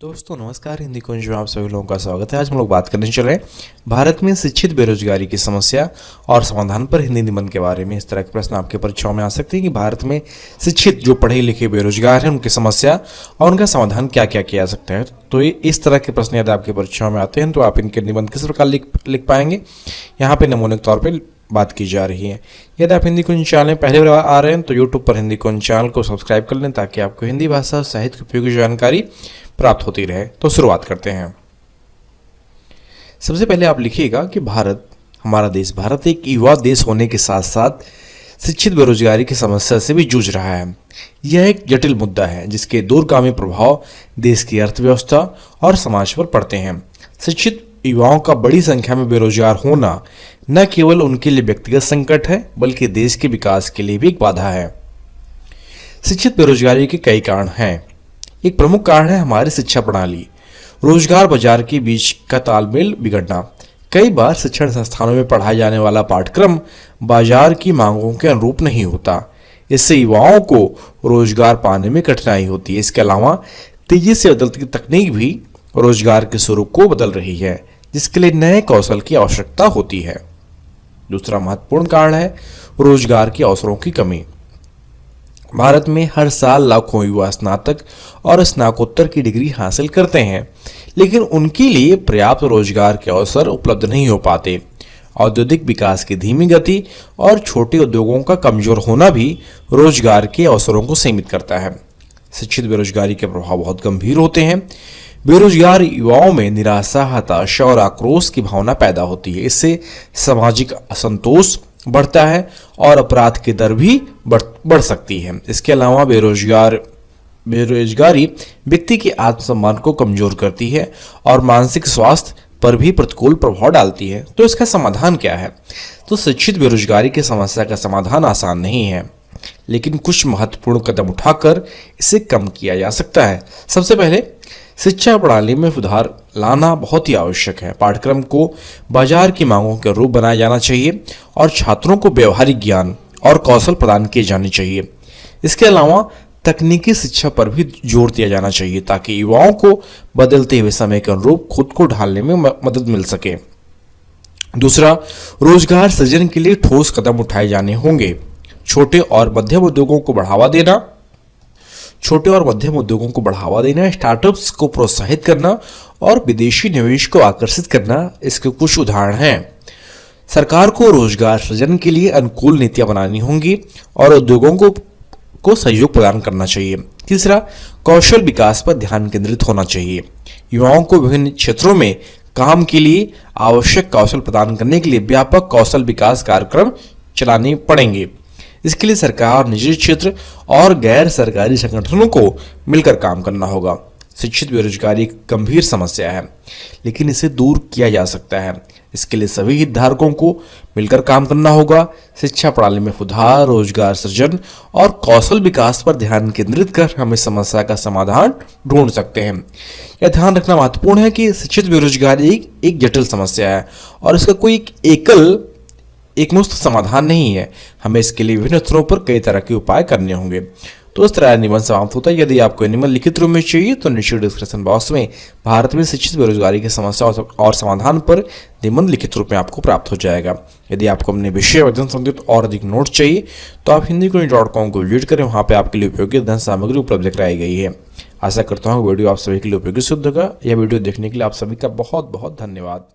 दोस्तों नमस्कार, हिंदी कुंज में आप सभी लोगों का स्वागत है। आज हम लोग बात करने चल रहे हैं भारत में शिक्षित बेरोजगारी की समस्या और समाधान पर हिंदी निबंध के बारे में। इस तरह के प्रश्न आपके परीक्षाओं में आ सकते हैं कि भारत में शिक्षित जो पढ़े लिखे बेरोजगार हैं उनकी समस्या और उनका समाधान क्या क्या किया जा सकता है। तो ये इस तरह के प्रश्न यदि आपके परीक्षाओं में आते हैं तो आप इनके निबंध किस प्रकार लिख पाएंगे, यहाँ पे नमूने के तौर पर बात की जा रही है। यदि आप हिंदी कुंज चैनल में पहली बार आ रहे हैं तो यूट्यूब पर हिंदी कुंज चैनल को सब्सक्राइब कर लें ताकि आपको हिंदी भाषा साहित्य की उपयोगी जानकारी प्राप्त होती रहे। तो शुरुआत करते हैं। सबसे पहले आप लिखिएगा कि भारत, हमारा देश भारत एक युवा देश होने के साथ साथ शिक्षित बेरोजगारी की समस्या से भी जूझ रहा है। यह एक जटिल मुद्दा है जिसके दूरगामी प्रभाव देश की अर्थव्यवस्था और समाज पर पड़ते हैं। शिक्षित युवाओं का बड़ी संख्या में बेरोजगार होना न केवल उनके लिए व्यक्तिगत संकट है बल्कि देश के विकास के लिए भी एक बाधा है। शिक्षित बेरोजगारी के कई कारण हैं। एक प्रमुख कारण है हमारी शिक्षा प्रणाली, रोजगार बाजार के बीच का तालमेल बिगड़ना। कई बार शिक्षण संस्थानों में पढ़ाया जाने वाला पाठ्यक्रम बाजार की मांगों के अनुरूप नहीं होता। इससे युवाओं को रोजगार पाने में कठिनाई होती है। इसके अलावा तेजी से बदलती तकनीक भी रोजगार के स्वरूप को बदल रही है, जिसके लिए नए कौशल की आवश्यकता होती है। दूसरा महत्वपूर्ण कारण है रोजगार के अवसरों की कमी। भारत में हर साल लाखों युवा स्नातक और स्नातकोत्तर की डिग्री हासिल करते हैं, लेकिन उनके लिए पर्याप्त रोजगार के अवसर उपलब्ध नहीं हो पाते। औद्योगिक विकास की धीमी गति और छोटे उद्योगों का कमजोर होना भी रोजगार के अवसरों को सीमित करता है। शिक्षित बेरोजगारी के प्रभाव बहुत गंभीर होते हैं। बेरोजगार युवाओं में निराशा, हताशा और आक्रोश की भावना पैदा होती है। इससे सामाजिक असंतोष बढ़ता है और अपराध की दर भी बढ़ सकती है। इसके अलावा बेरोजगारी व्यक्ति के आत्मसम्मान को कमजोर करती है और मानसिक स्वास्थ्य पर भी प्रतिकूल प्रभाव डालती है। तो इसका समाधान क्या है? तो शिक्षित बेरोजगारी की समस्या का समाधान आसान नहीं है, लेकिन कुछ महत्वपूर्ण कदम उठाकर इसे कम किया जा सकता है। सबसे पहले शिक्षा प्रणाली में सुधार लाना बहुत ही आवश्यक है। पाठ्यक्रम को बाजार की मांगों के अनुरूप बनाया जाना चाहिए और छात्रों को व्यवहारिक ज्ञान और कौशल प्रदान किए जाने चाहिए। इसके अलावा तकनीकी शिक्षा पर भी जोर दिया जाना चाहिए ताकि युवाओं को बदलते हुए समय के अनुरूप खुद को ढालने में मदद मिल सके। दूसरा, रोजगार सृजन के लिए ठोस कदम उठाए जाने होंगे। छोटे और मध्यम उद्योगों को बढ़ावा देना, स्टार्टअप्स को प्रोत्साहित करना और विदेशी निवेश को आकर्षित करना इसके कुछ उदाहरण हैं। सरकार को रोजगार सृजन के लिए अनुकूल नीतियां बनानी होंगी और उद्योगों को सहयोग प्रदान करना चाहिए। तीसरा, कौशल विकास पर ध्यान केंद्रित होना चाहिए। युवाओं को विभिन्न क्षेत्रों में काम के लिए आवश्यक कौशल प्रदान करने के लिए व्यापक कौशल विकास कार्यक्रम चलाने पड़ेंगे। इसके लिए सरकार, निजी क्षेत्र और गैर सरकारी संगठनों को मिलकर काम करना होगा। शिक्षित बेरोजगारी एक गंभीर समस्या है, लेकिन इसे दूर किया जा सकता है। इसके लिए सभी हितधारकों को मिलकर काम करना होगा। शिक्षा प्रणाली में सुधार, रोजगार सृजन और कौशल विकास पर ध्यान केंद्रित कर हम इस समस्या का समाधान ढूंढ सकते हैं। यह ध्यान रखना महत्वपूर्ण है कि शिक्षित बेरोजगारी एक जटिल समस्या है और इसका कोई एकमुश्त समाधान नहीं है। हमें इसके लिए विभिन्न स्तरों पर कई तरह के उपाय करने होंगे। तो इस तरह निबंध समाप्त होता है। यदि आपको निबंध लिखित रूप में चाहिए तो नीचे डिस्क्रिप्शन बॉक्स में भारत में शिक्षित बेरोजगारी की समस्या और समाधान पर निबंध लिखित रूप में आपको प्राप्त हो जाएगा। यदि आपको अपने विषय अध्ययन संबंधित और अधिक नोट्स चाहिए तो आप hindikunj.com को विजिट करें। वहाँ पे आपके लिए उपयोगी अध्ययन सामग्री उपलब्ध कराई गई है। आशा करता हूँ वीडियो आप सभी के लिए उपयोगी सिद्ध होगा। यह वीडियो देखने के लिए आप सभी का बहुत बहुत धन्यवाद।